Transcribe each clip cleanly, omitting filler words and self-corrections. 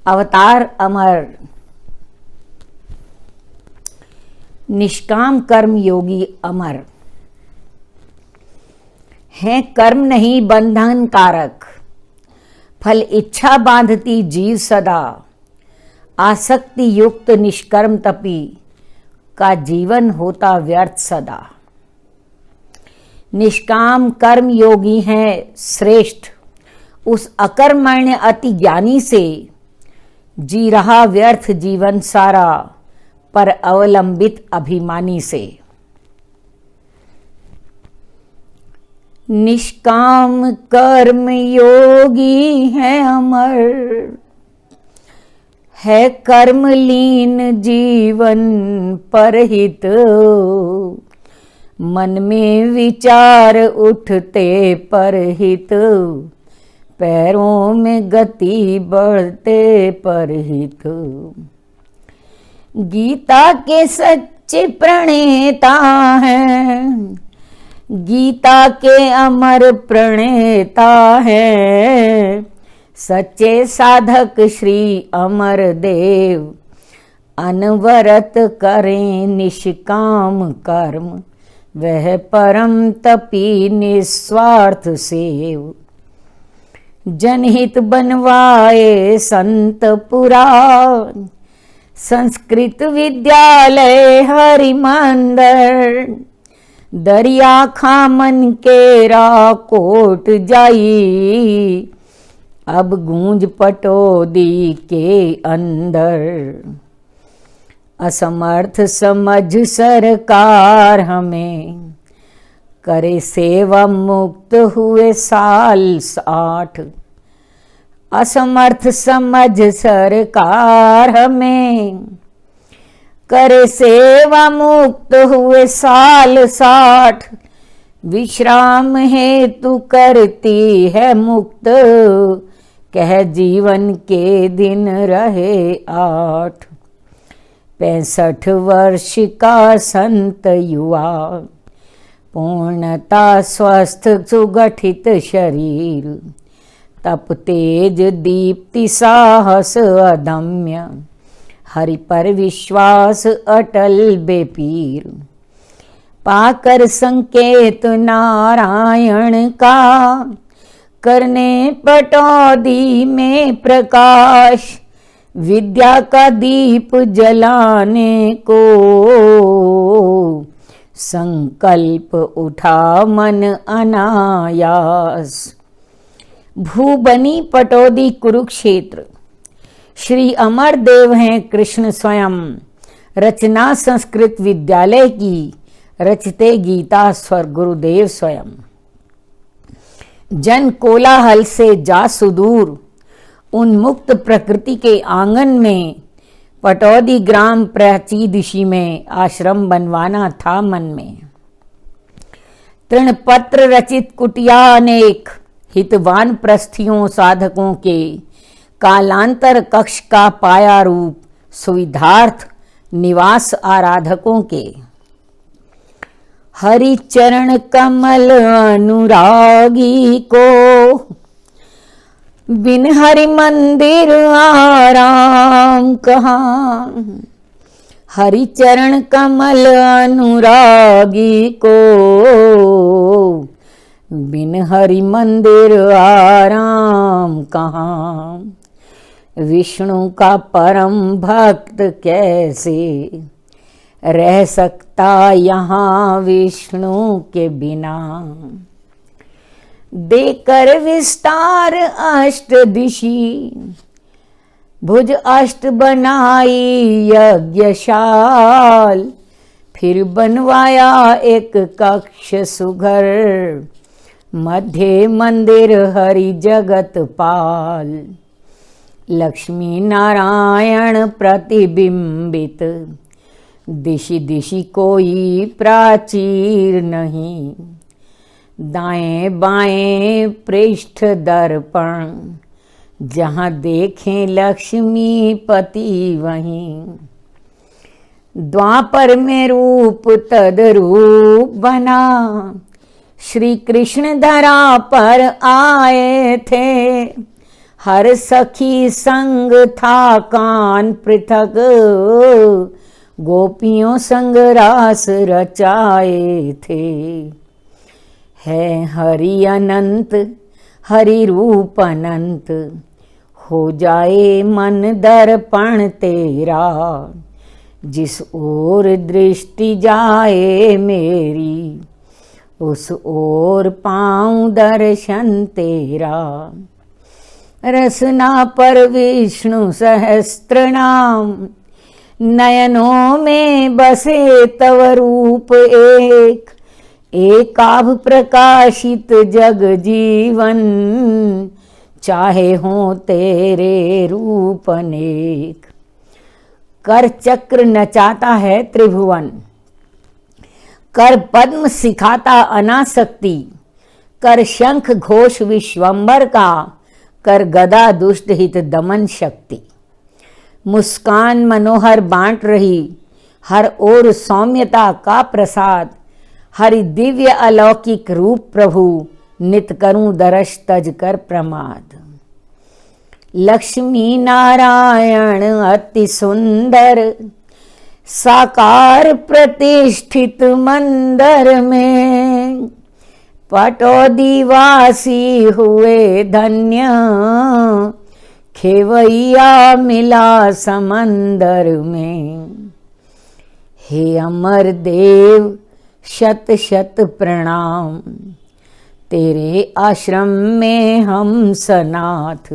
अवतार अमर। निष्काम कर्म योगी अमर है, कर्म नहीं बंधन कारक, फल इच्छा बांधती जीव सदा, आसक्ति युक्त निष्कर्म तपी का जीवन होता व्यर्थ सदा। निष्काम कर्म योगी है श्रेष्ठ, उस अकर्मण्य अति ज्ञानी से जी रहा व्यर्थ जीवन सारा, पर अवलंबित अभिमानी से। निष्काम कर्म योगी है अमर, है कर्मलीन जीवन परहित, मन में विचार उठते परहित, पैरों में गति बढ़ते परहित। गीता के सच्चे प्रणेता हैं, गीता के अमर प्रणेता हैं, सच्चे साधक श्री अमर देव, अनवरत करें निष्काम कर्म, वह परम तपी निस्वार्थ सेव। जनहित बनवाए संत पुराण, संस्कृत विद्यालय हरि मंदिर, दरिया खामन केरा कोट जाई, अब गूंज पटोदी के अंदर। असमर्थ समझ सरकार हमें, करे सेवा मुक्त हुए साल 60। असमर्थ समझ सरकार हमें, करे सेवा मुक्त हुए साल 60। विश्राम हेतु करती है मुक्त, कह जीवन के दिन रहे 8। 65 वर्ष का संत युवा, पूर्णता स्वस्थ सुगठित शरीर, तप तेज दीप्ति साहस अदम्य, हरि पर विश्वास अटल बेपीर। पाकर संकेत नारायण का, करने पटौदी में प्रकाश, विद्या का दीप जलाने को, संकल्प उठा मन अनायास। भूबनी पटौदी कुरुक्षेत्र। श्री अमर देव हैं कृष्ण स्वयं, रचना संस्कृत विद्यालय की, रचते गीता स्वर गुरुदेव स्वयं। जन कोलाहल से जा सुदूर, उन्मुक्त प्रकृति के आंगन में, पटौदी ग्राम प्राची दिशि में आश्रम बनवाना था मन में। तृणपत्र रचित कुटिया अनेक, हितवान प्रस्थियों साधकों के, कालांतर कक्ष का पाया रूप, सुविधार्थ निवास आराधकों के। हरि चरण कमल अनुरागी को, बिन हरि मंदिर आराम कहाँ। हरि चरण कमल अनुरागी को, बिन हरि मंदिर आराम कहाँ। विष्णु का परम भक्त कैसे रह सकता यहाँ विष्णु के बिना। देकर विस्तार अष्ट दिशि, भुज अष्ट बनाई यज्ञशाल, फिर बनवाया एक कक्ष सुघर, मध्य मंदिर हरि जगत पाल। लक्ष्मी नारायण प्रतिबिंबित, दिशि दिशि कोई प्राचीर नहीं। दाएं बाएं पृष्ठ दर्पण, जहाँ देखें लक्ष्मीपति वहीं। द्वापर में रूप तदरूप बना, श्री कृष्ण धरा पर आए थे, हर सखी संग था कान पृथक, गोपियों संग रास रचाए थे। है हरि अनंत हरि रूप अनंत, हो जाए मन दर्पण तेरा। जिस ओर दृष्टि जाए मेरी, उस ओर पाऊं दर्शन तेरा। रसना पर विष्णु सहस्त्र नाम, नयनों में बसे तव रूप एक। एकाभ प्रकाशित जग जीवन, चाहे हो तेरे रूप अनेक। कर चक्र नचाता है त्रिभुवन, कर पद्म सिखाता अनासक्ति। कर शंख घोष विश्वंबर का, कर गदा दुष्ट हित दमन शक्ति। मुस्कान मनोहर बांट रही, हर ओर सौम्यता का प्रसाद। हरि दिव्य अलौकिक रूप प्रभु, नित करूं दर्श तज कर प्रमाद। लक्ष्मी नारायण अति सुंदर, साकार प्रतिष्ठित मंदिर में। पटौदीवासी हुए धन्य, खेवैया मिला समंदर में। हे अमर देव शत शत प्रणाम, तेरे आश्रम में हम सनाथ।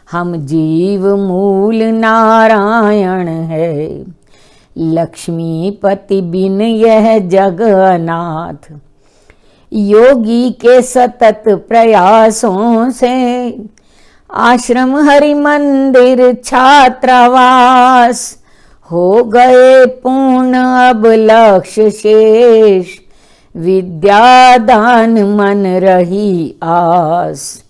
हम जीव मूल नारायण है, लक्ष्मीपति बिन यह जग अनाथ। योगी के सतत प्रयासों से, आश्रम हरि मंदिर छात्रावास। हो गए पूर्ण अब लक्ष्य शेष, विद्यादान मन रही आस।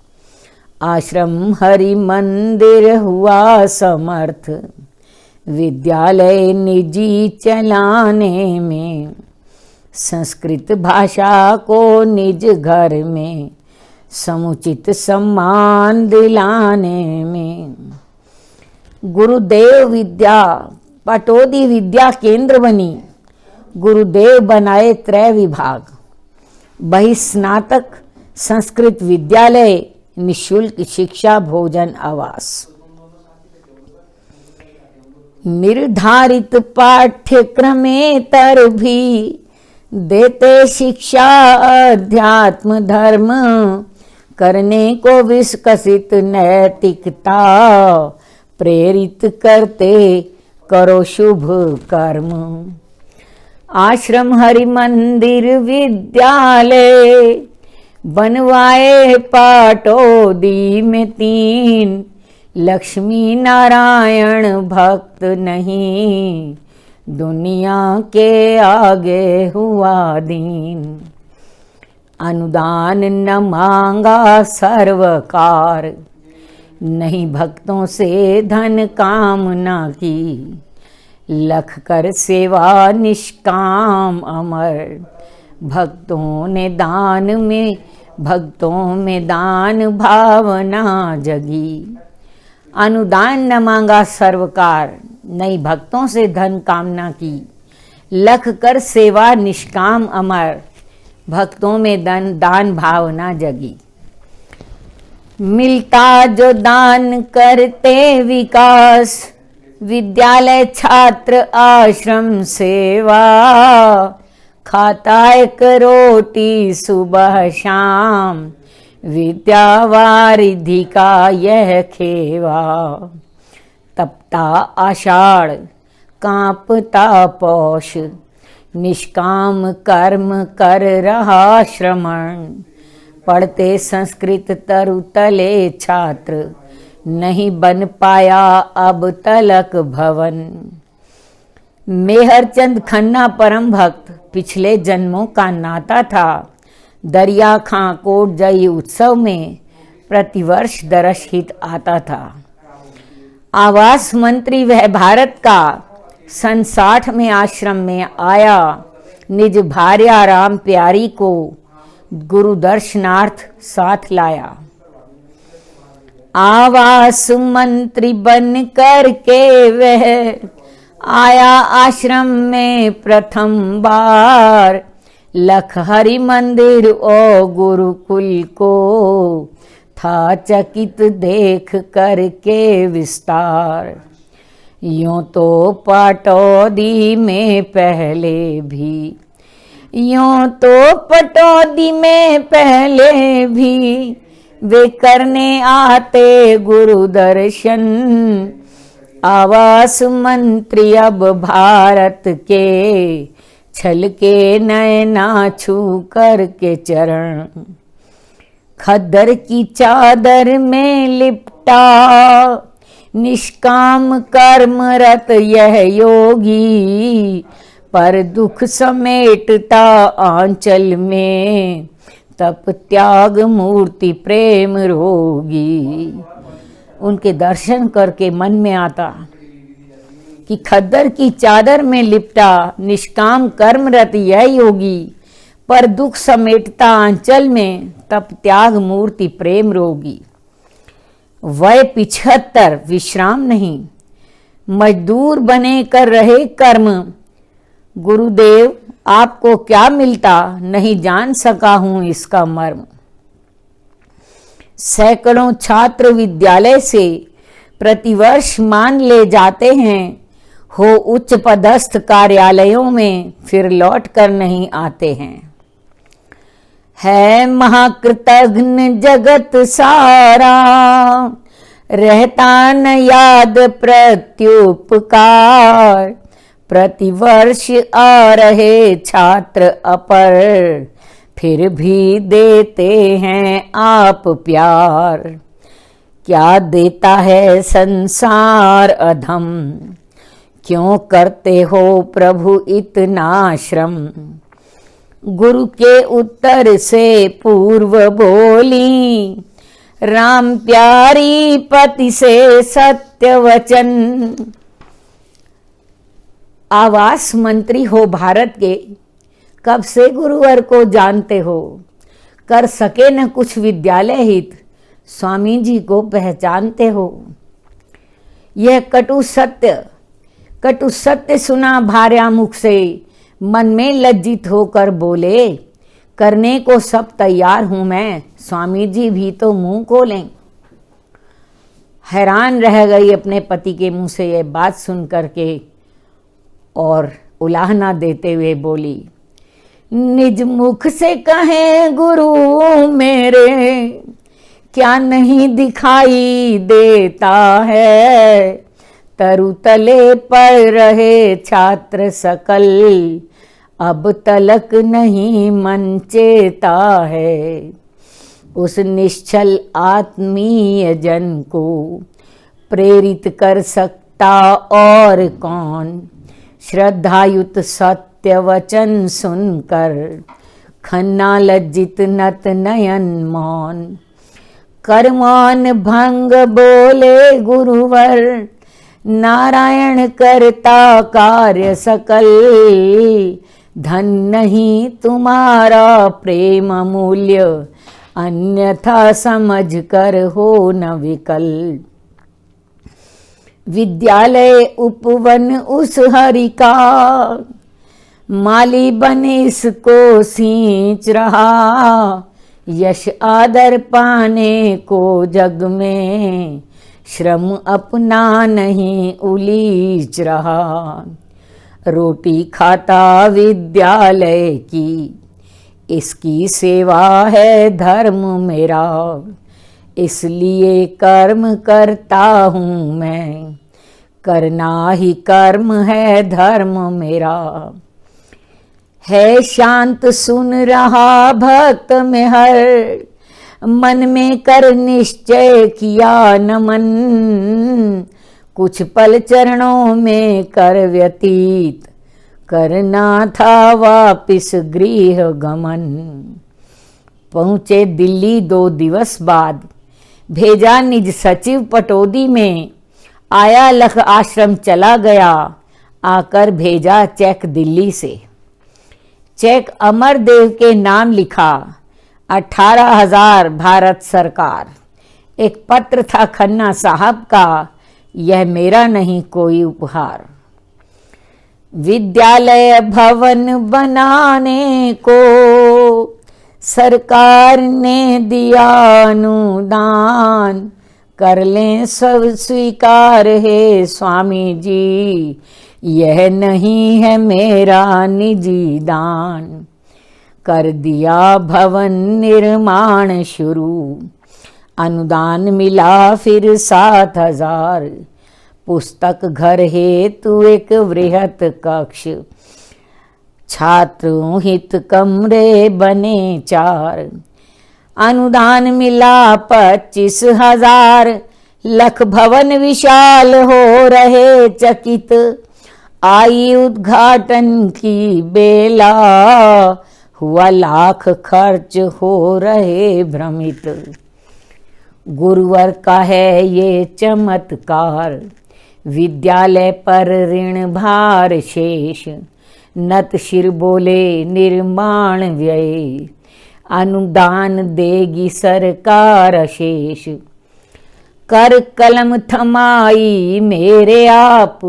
आश्रम हरि मंदिर हुआ समर्थ, विद्यालय निजी चलाने में। संस्कृत भाषा को निज घर में, समुचित सम्मान दिलाने में। गुरुदेव विद्या पटौदी विद्या केंद्र बनी। गुरुदेव बनाए त्रय विभाग, बहिस्नातक संस्कृत विद्यालय, निशुल्क शिक्षा भोजन आवास। निर्धारित पाठ्यक्रमेतर भी देते शिक्षा अध्यात्म धर्म। करने को विकसित नैतिकता, प्रेरित करते करो शुभ कर्म। आश्रम हरि मंदिर विद्यालय, बनवाए पाटौदी में 3। लक्ष्मी नारायण भक्त नहीं, दुनिया के आगे हुआ दीन। अनुदान न मांगा सर्वकार, नहीं भक्तों से धन कामना की। लख कर सेवा निष्काम अमर, भक्तों में दान भावना जगी। अनुदान न मांगा सर्वकार, नहीं भक्तों से धन कामना की। लख कर सेवा निष्काम अमर, भक्तों में दान भावना जगी। मिलता जो दान करते विकास, विद्यालय छात्र आश्रम सेवा। खाता एक रोटी सुबह शाम, विद्यावारिधि का यह खेवा। तपता आषाढ़ कांपता पौष, निष्काम कर्म कर रहा श्रमण। पढ़ते संस्कृत तरुतले छात्र, नहीं बन पाया अब तलक भवन। मेहरचंद खन्ना परम भक्त, पिछले जन्मों का नाता था। दरिया खां कोट जई उत्सव में प्रतिवर्ष दर्शहित आता था। आवास मंत्री वह भारत का, सन 60 में आश्रम में आया। निज भार्या राम प्यारी को गुरु दर्शनार्थ साथ लाया। आवास मंत्री बन करके वह आया आश्रम में प्रथम बार। लखहरि मंदिर और गुरुकुल को था चकित देख करके विस्तार। यूं तो पटौदी में पहले भी, यूं तो पटौदी में पहले भी वे करने आते गुरु दर्शन। आवास मंत्री अब भारत के छल के नैना छू कर के चरण। खद्दर की चादर में लिपटा निष्काम कर्मरत यह योगी। पर दुख समेटता आंचल में तप त्याग मूर्ति प्रेम रोगी। उनके दर्शन करके मन में आता कि खद्दर की चादर में लिपटा निष्काम कर्मरत यह योगी। पर दुख समेटता आंचल में तप त्याग मूर्ति प्रेम रोगी। वय 75 विश्राम नहीं, मजदूर बने कर रहे कर्म। गुरुदेव आपको क्या मिलता, नहीं जान सका हूं इसका मर्म। सैकड़ों छात्र विद्यालय से प्रतिवर्ष मान ले जाते हैं, हो उच्च पदस्थ कार्यालयों में फिर लौट कर नहीं आते हैं। है महाकृतघ्न जगत सारा, रहता न याद प्रत्युपकार। प्रतिवर्ष आ रहे छात्र अपर, फिर भी देते हैं आप प्यार। क्या देता है संसार अधम, क्यों करते हो प्रभु इतना श्रम। गुरु के उत्तर से पूर्व बोली, राम प्यारी पति से सत्य वचन। आवास मंत्री हो भारत के, कब से गुरुवर को जानते हो। कर सके न कुछ विद्यालय हित, स्वामी जी को पहचानते हो। यह कटु सत्य सुना भार्या मुख से, मन में लज्जित होकर बोले, करने को सब तैयार हूं मैं, स्वामी जी भी तो मुंह खोलें। हैरान रह गई अपने पति के मुंह से यह बात सुन करके और उलाहना देते हुए बोली, निज मुख से कहें गुरु मेरे, क्या नहीं दिखाई देता है। तरु तले पर रहे छात्र सकल, अब तलक नहीं मन चेता है। उस निश्चल आत्मीय जन को प्रेरित कर सकता और कौन। श्रद्धायुत सत्य वचन सुनकर खन्ना लज्जित नत नयन मौन। कर्मान भंग बोले गुरुवर, नारायण करता कार्य सकल। धन नहीं तुम्हारा प्रेम मूल्य, अन्यथा समझ कर हो न विकल। विद्यालय उपवन उस हरि का, माली बन इसको सींच रहा। यश आदर पाने को जग में, श्रम अपना नहीं उलीच रहा। रोटी खाता विद्यालय की, इसकी सेवा है धर्म मेरा। इसलिए कर्म करता हूँ मैं, करना ही कर्म है धर्म मेरा। है शांत सुन रहा भक्त में हर, मन में कर निश्चय किया नमन। कुछ पल चरणों में कर व्यतीत, करना था वापिस गृह गमन। पहुंचे दिल्ली 2 दिवस बाद, भेजा निज सचिव पटौदी में। आया लख आश्रम चला गया, आकर भेजा चेक दिल्ली से। चेक अमरदेव के नाम लिखा, 18,000 भारत सरकार। एक पत्र था खन्ना साहब का, यह मेरा नहीं कोई उपहार। विद्यालय भवन बनाने को सरकार ने दिया अनुदान, कर लें सब स्वीकार है स्वामी जी, यह नहीं है मेरा निजी दान। कर दिया भवन निर्माण शुरू, अनुदान मिला फिर 7,000। पुस्तक घर हेतु एक वृहत कक्ष, छात्रों हित कमरे बने 4। अनुदान मिला 25,000, लख भवन विशाल हो रहे चकित। आई उद्घाटन की बेला, हुआ लाख खर्च हो रहे भ्रमित। गुरुवर का है ये चमत्कार, विद्यालय पर ऋण भार शेष। नत शिर बोले निर्माण व्यय, अनुदान देगी सरकार अशेष। कर कलम थमाई मेरे आप,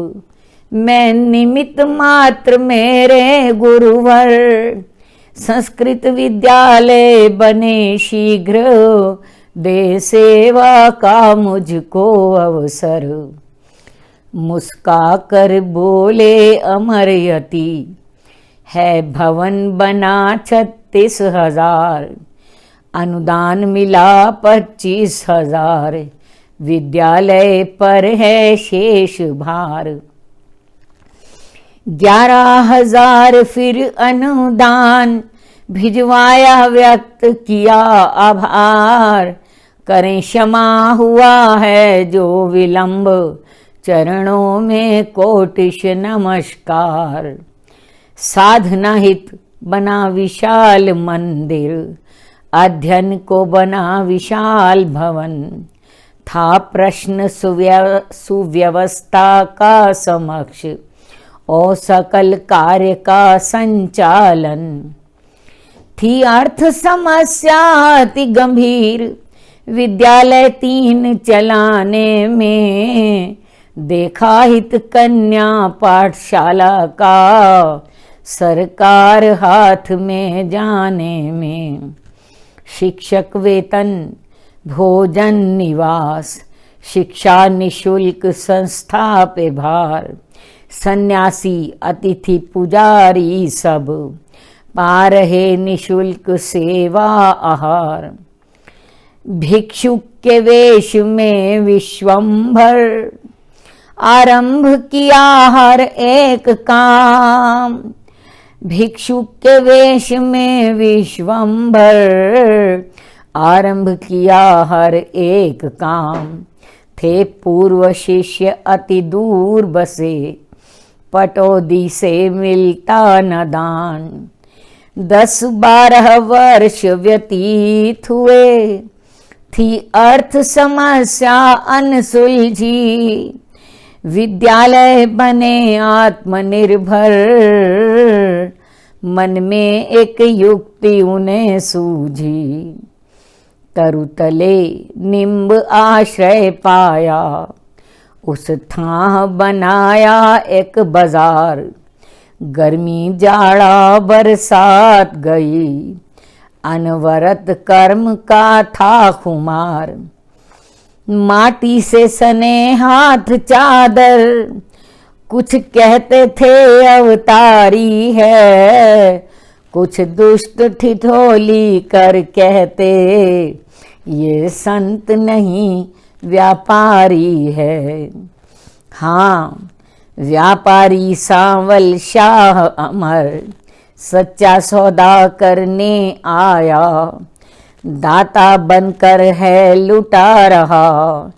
मैं निमित्त मात्र मेरे गुरुवर। संस्कृत विद्यालय बने शीघ्र, दे सेवा का मुझको अवसर। मुस्का कर बोले अमरयति, है भवन बना 36,000। अनुदान मिला 25,000, विद्यालय पर है शेष भार। 11,000 फिर अनुदान, भिजवाया व्यक्त किया आभार। करें क्षमा हुआ है जो विलंब, चरणों में कोटिश नमस्कार। साधना हित बना विशाल मंदिर, अध्ययन को बना विशाल भवन। था प्रश्न सुव्यवस्था का समक्ष, और सकल कार्य का संचालन। थी अर्थ समस्या अति गंभीर, विद्यालय 3 चलाने में। देखा हित कन्या पाठशाला का, सरकार हाथ में जाने में। शिक्षक वेतन भोजन निवास, शिक्षा निशुल्क संस्था पे भार। सन्यासी अतिथि पुजारी सब, पा रहे निशुल्क सेवा आहार। भिक्षुक के वेश में विश्वंभर, आरंभ किया हर एक काम। भिक्षुक के वेश में विश्वंभर, आरंभ किया हर एक काम। थे पूर्व शिष्य अति दूर बसे, पटौदी से मिलता न दान। 10-12 वर्ष व्यतीत हुए, थी अर्थ समस्या अनसुलझी। विद्यालय बने आत्मनिर्भर, मन में एक युक्ति उन्हें सूझी। तरुतले निम्ब आश्रय पाया, उस थाह बनाया एक बाजार। गर्मी जाड़ा बरसात गई, अनवरत कर्म का था खुमार। माटी से सने हाथ चादर, कुछ कहते थे अवतारी है। कुछ दुष्ट ठिठोली कर कहते, ये संत नहीं व्यापारी है। हाँ, व्यापारी सांवल शाह अमर, सच्चा सौदा करने आया। दाता बनकर है लुटा रहा,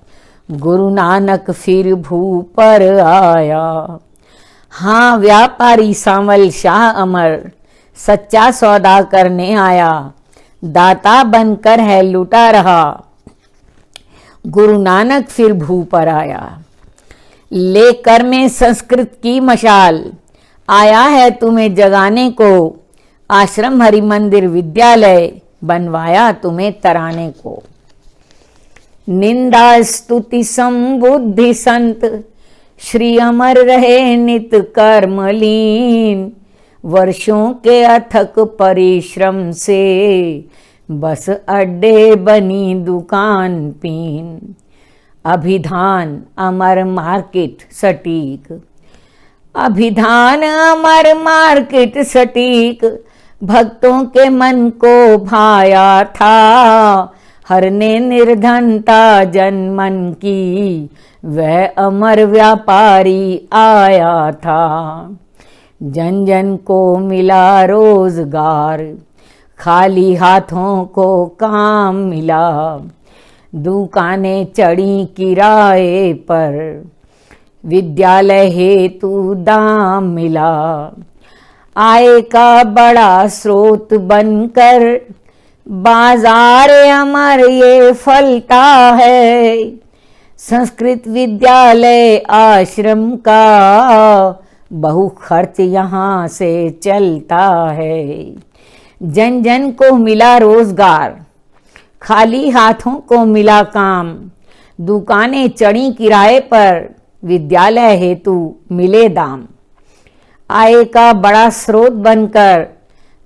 गुरु नानक फिर भू पर आया। हाँ, व्यापारी सांवल शाह अमर, सच्चा सौदा करने आया। दाता बनकर है लुटा रहा, गुरु नानक फिर भू पर आया। लेकर में संस्कृत की मशाल, आया है तुम्हें जगाने को। आश्रम हरि मंदिर विद्यालय, बनवाया तुम्हें तराने को। निंदा स्तुति संबुद्धि संत, श्री अमर रहे नित कर्मलीन। वर्षों के अथक परिश्रम से बस अड्डे बनी दुकान पीन। अभिधान अमर मार्केट सटीक, अभिधान अमर मार्केट सटीक, भक्तों के मन को भाया था। हरने निर्धनता जन मन की, वह अमर व्यापारी आया था। जन जन को मिला रोजगार, खाली हाथों को काम मिला। दुकानें चढ़ी किराए पर, विद्यालय हेतु दाम मिला। आय का बड़ा स्रोत बनकर, बाजार अमर ये फलता है। संस्कृत विद्यालय आश्रम का, बहु खर्च यहाँ से चलता है। जन जन को मिला रोजगार, खाली हाथों को मिला काम। दुकानें चढ़ी किराए पर, विद्यालय हेतु मिले दाम। आय का बड़ा स्रोत बनकर,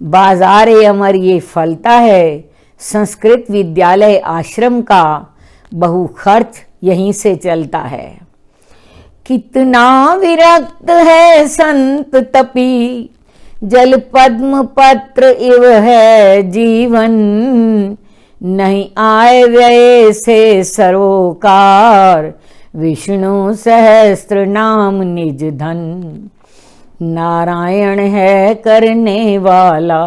बाजार अमर ये फलता है। संस्कृत विद्यालय आश्रम का, बहु खर्च यहीं से चलता है। कितना विरक्त है संत तपी, जल पद्म पत्र इव है जीवन। नहीं आय व्यय से सरोकार, विष्णु सहस्त्र नाम निज धन। नारायण है करने वाला,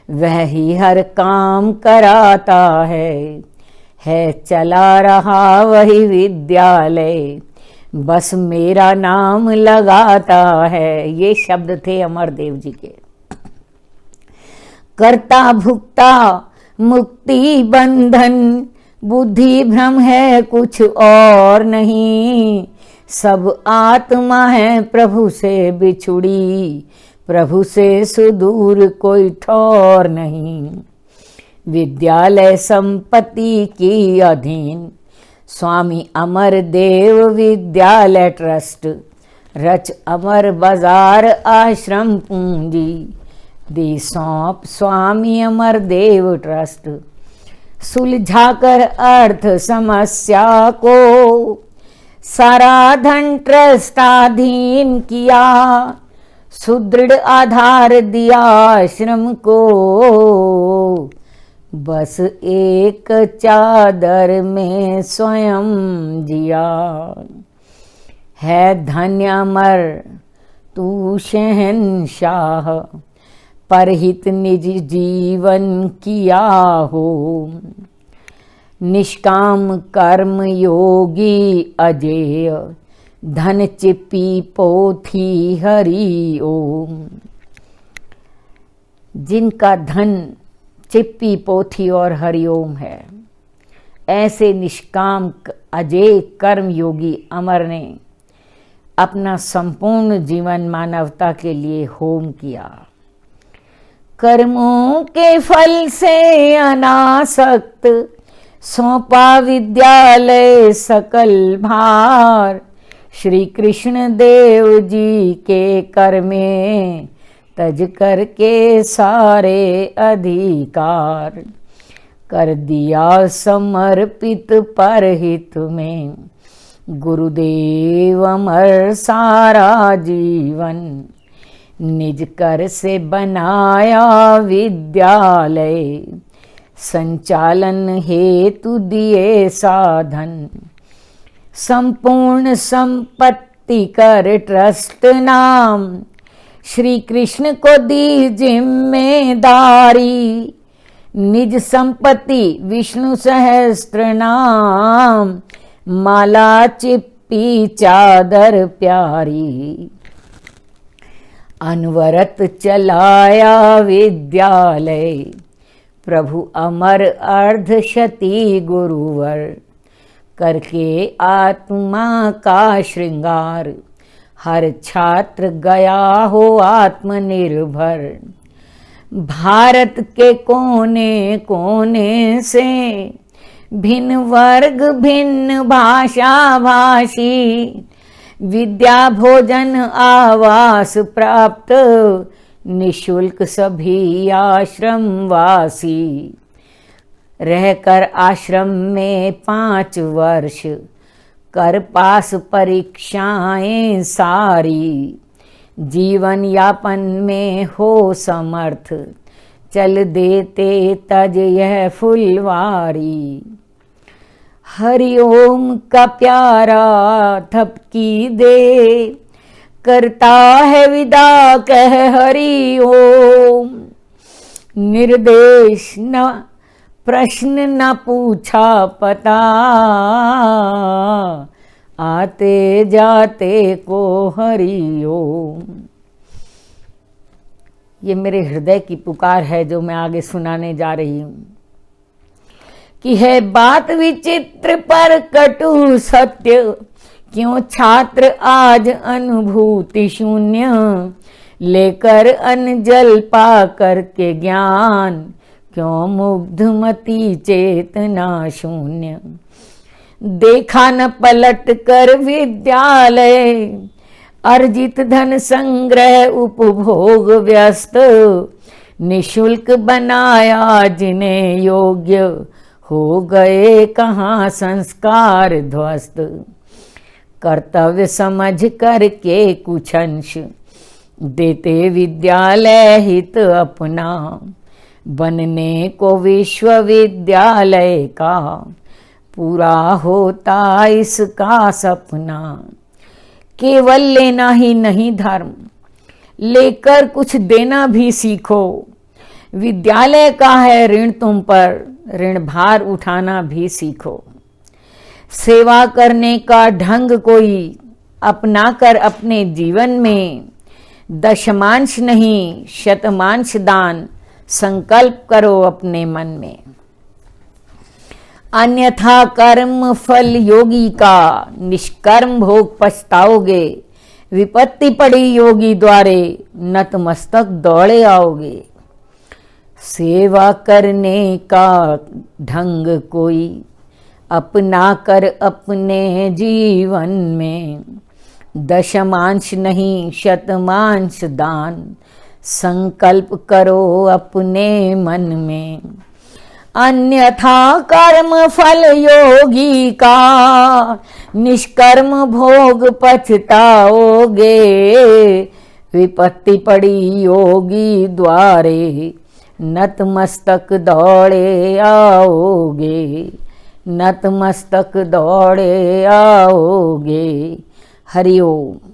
वह ही हर काम कराता है चला रहा वही विद्यालय, बस मेरा नाम लगाता है। ये शब्द थे अमरदेव जी के। कर्ता भुक्ता मुक्ति बंधन, बुद्धि भ्रम है कुछ और नहीं। सब आत्मा है प्रभु से बिछुड़ी, प्रभु से सुदूर कोई ठौर नहीं। विद्यालय संपत्ति की अधीन, स्वामी अमर देव विद्यालय ट्रस्ट। रच अमर बाजार आश्रम पूंजी, दी सौंप स्वामी अमर देव ट्रस्ट। सुलझाकर अर्थ समस्या को, सारा धन ट्रस्टाधीन किया। सुदृढ़ आधार दिया आश्रम को, बस एक चादर में स्वयं जिया। है धन्य अमर तू शहंशाह, परहित निज जीवन किया हो। निष्काम कर्म योगी अजेय, धन चिप्पी पोथी हरि ओम। जिनका धन चिप्पी पोथी और हरिओम है, ऐसे निष्काम अजेय कर्म योगी अमर ने अपना संपूर्ण जीवन मानवता के लिए होम किया। कर्मों के फल से अनासक्त, सौंपा विद्यालय सकल भार। श्री कृष्ण देव जी के कर में, तज करके सारे अधिकार। कर दिया समर्पित परहित में, गुरुदेव अमर सारा जीवन। निज कर से बनाया विद्यालय, संचालन हेतु दिए साधन। संपूर्ण संपत्ति कर ट्रस्ट नाम, श्री कृष्ण को दी जिम्मेदारी। निज संपत्ति विष्णु सहस्त्र नाम, माला चिप्पी चादर प्यारी। अनवरत चलाया विद्यालय, प्रभु अमर अर्धशती गुरुवर। करके आत्मा का श्रृंगार, हर छात्र गया हो आत्मनिर्भर। भारत के कोने कोने से भिन्न वर्ग भिन्न भाषा भाषी, विद्या भोजन आवास प्राप्त, निशुल्क सभी आश्रम वासी। रहकर आश्रम में 5 वर्ष, कर पास परीक्षाएं सारी, जीवन यापन में हो समर्थ, चल देते तज यह फुलवारी। हरिओम का प्यारा थपकी दे, करता है विदा कह हरि ओम। निर्देश न प्रश्न न पूछा पता, आते जाते को हरि ओम। ये मेरे हृदय की पुकार है जो मैं आगे सुनाने जा रही हूं कि है बात विचित्र पर कटु सत्य, क्यों छात्र आज अनुभूति शून्य, लेकर अन्न जल पा करके ज्ञान, क्यों मुग्धमती चेतना शून्य। देखा न पलट कर विद्यालय, अर्जित धन संग्रह उपभोग व्यस्त, निशुल्क बनाया जिन्हें योग्य, हो गए कहाँ संस्कार ध्वस्त। कर्तव्य समझ करके कुछ अंश, देते विद्यालय हित अपना, बनने को विश्वविद्यालय का, पूरा होता इसका सपना। केवल लेना ही नहीं धर्म, लेकर कुछ देना भी सीखो। विद्यालय का है ऋण तुम पर, ऋण भार उठाना भी सीखो। सेवा करने का ढंग कोई अपना कर अपने जीवन में, दशमांश नहीं शतमांश दान, संकल्प करो अपने मन में। अन्यथा कर्म फल योगी का, निष्कर्म भोग पछताओगे। विपत्ति पड़ी योगी द्वारे, नतमस्तक दौड़े आओगे। सेवा करने का ढंग कोई अपना कर अपने जीवन में, दशमांश नहीं शतमांश दान, संकल्प करो अपने मन में। अन्यथा कर्म फल योगी का, निष्कर्म भोग पछताओगे। विपत्ति पड़ी योगी द्वारे, नतमस्तक दौड़े आओगे, नतमस्तक दौड़े आओगे। हरि ओम।